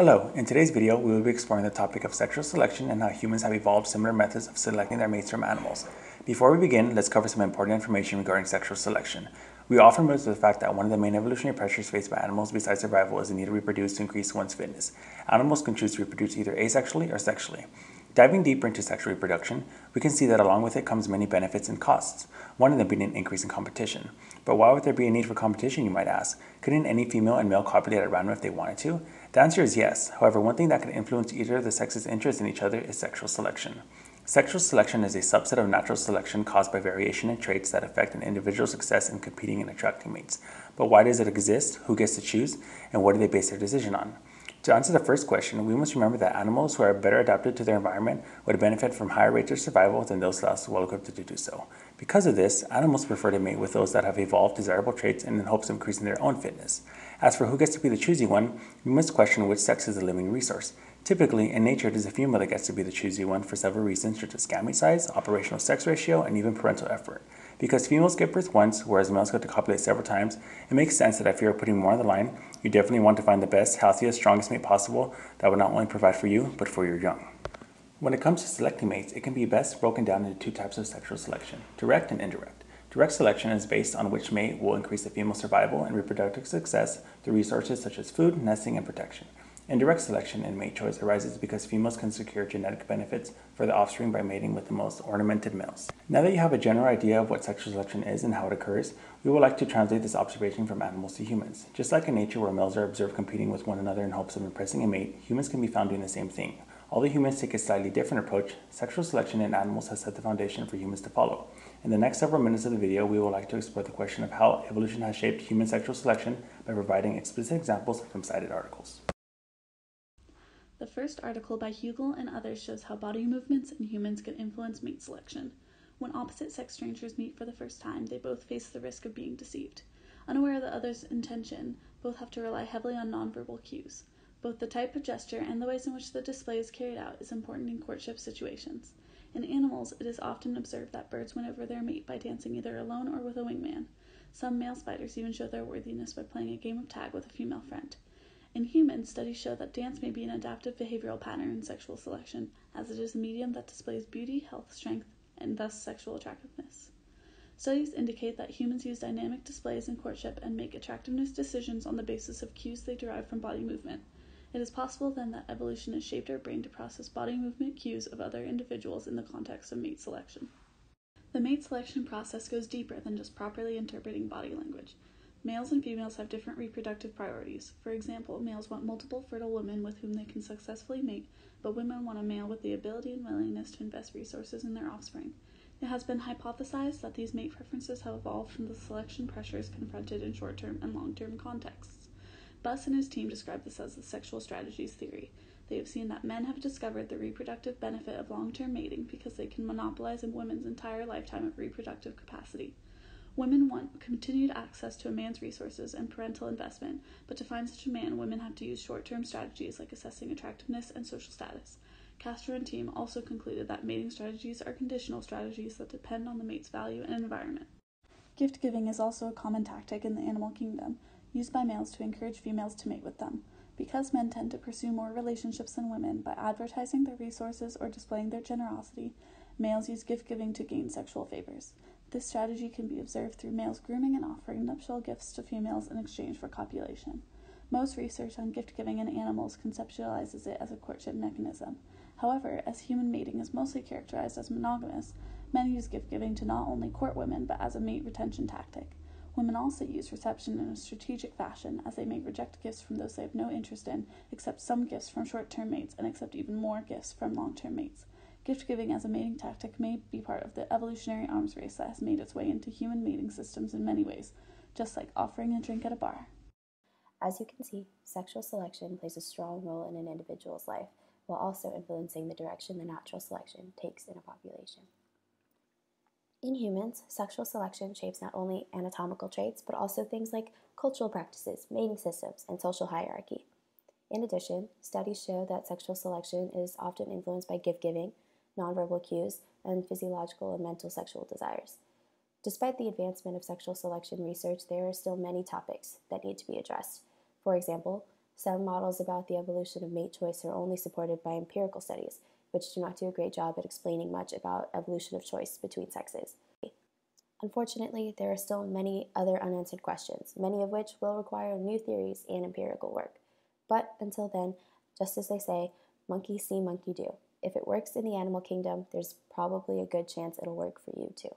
Hello, in today's video we will be exploring the topic of sexual selection and how humans have evolved similar methods of selecting their mates from animals. Before we begin, let's cover some important information regarding sexual selection. We are often familiar with the fact that one of the main evolutionary pressures faced by animals besides survival is the need to reproduce to increase one's fitness. Animals can choose to reproduce either asexually or sexually. Diving deeper into sexual reproduction, we can see that along with it comes many benefits and costs, one of them being an increase in competition. But why would there be a need for competition, you might ask? Couldn't any female and male copulate at random if they wanted to? The answer is yes. However, one thing that can influence either of the sexes' interest in each other is sexual selection. Sexual selection is a subset of natural selection caused by variation in traits that affect an individual's success in competing and attracting mates. But why does it exist? Who gets to choose? And what do they base their decision on? To answer the first question, we must remember that animals who are better adapted to their environment would benefit from higher rates of survival than those less well equipped to do so. Because of this, animals prefer to mate with those that have evolved desirable traits and in hopes of increasing their own fitness. As for who gets to be the choosy one, we must question which sex is the living resource. Typically, in nature, it is the female that gets to be the choosy one for several reasons such as gamete size, operational sex ratio, and even parental effort. Because females give birth once, whereas males get to copulate several times, it makes sense that if you're putting more on the line, you definitely want to find the best, healthiest, strongest mate possible that would not only provide for you, but for your young. When it comes to selecting mates, it can be best broken down into two types of sexual selection, direct and indirect. Direct selection is based on which mate will increase the female's survival and reproductive success through resources such as food, nesting, and protection. Indirect selection in mate choice arises because females can secure genetic benefits for the offspring by mating with the most ornamented males. Now that you have a general idea of what sexual selection is and how it occurs, we would like to translate this observation from animals to humans. Just like in nature where males are observed competing with one another in hopes of impressing a mate, humans can be found doing the same thing. Although humans take a slightly different approach, sexual selection in animals has set the foundation for humans to follow. In the next several minutes of the video, we would like to explore the question of how evolution has shaped human sexual selection by providing explicit examples from cited articles. The first article by Hugel and others shows how body movements in humans can influence mate selection. When opposite-sex strangers meet for the first time, they both face the risk of being deceived. Unaware of the other's intention, both have to rely heavily on nonverbal cues. Both the type of gesture and the ways in which the display is carried out is important in courtship situations. In animals, it is often observed that birds win over their mate by dancing either alone or with a wingman. Some male spiders even show their worthiness by playing a game of tag with a female friend. In humans, studies show that dance may be an adaptive behavioral pattern in sexual selection, as it is a medium that displays beauty, health, strength, and thus sexual attractiveness. Studies indicate that humans use dynamic displays in courtship and make attractiveness decisions on the basis of cues they derive from body movement. It is possible then that evolution has shaped our brain to process body movement cues of other individuals in the context of mate selection. The mate selection process goes deeper than just properly interpreting body language. Males and females have different reproductive priorities. For example, males want multiple fertile women with whom they can successfully mate, but women want a male with the ability and willingness to invest resources in their offspring. It has been hypothesized that these mate preferences have evolved from the selection pressures confronted in short-term and long-term contexts. Buss and his team describe this as the sexual strategies theory. They have seen that men have discovered the reproductive benefit of long-term mating because they can monopolize a woman's entire lifetime of reproductive capacity. Women want continued access to a man's resources and parental investment, but to find such a man, women have to use short-term strategies like assessing attractiveness and social status. Castro and team also concluded that mating strategies are conditional strategies that depend on the mate's value and environment. Gift-giving is also a common tactic in the animal kingdom, used by males to encourage females to mate with them. Because men tend to pursue more relationships than women by advertising their resources or displaying their generosity, males use gift-giving to gain sexual favors. This strategy can be observed through males grooming and offering nuptial gifts to females in exchange for copulation. Most research on gift-giving in animals conceptualizes it as a courtship mechanism. However, as human mating is mostly characterized as monogamous, men use gift-giving to not only court women but as a mate retention tactic. Women also use reception in a strategic fashion, as they may reject gifts from those they have no interest in, accept some gifts from short-term mates, and accept even more gifts from long-term mates. Gift-giving as a mating tactic may be part of the evolutionary arms race that has made its way into human mating systems in many ways, just like offering a drink at a bar. As you can see, sexual selection plays a strong role in an individual's life, while also influencing the direction the natural selection takes in a population. In humans, sexual selection shapes not only anatomical traits, but also things like cultural practices, mating systems, and social hierarchy. In addition, studies show that sexual selection is often influenced by gift-giving, nonverbal cues, and physiological and mental sexual desires. Despite the advancement of sexual selection research, there are still many topics that need to be addressed. For example, Some models about the evolution of mate choice are only supported by empirical studies, which do not do a great job at explaining much about evolution of choice between sexes. Unfortunately, there are still many other unanswered questions, many of which will require new theories and empirical work. But until then, just as they say, monkey see, monkey do. If it works in the animal kingdom, there's probably a good chance it'll work for you too.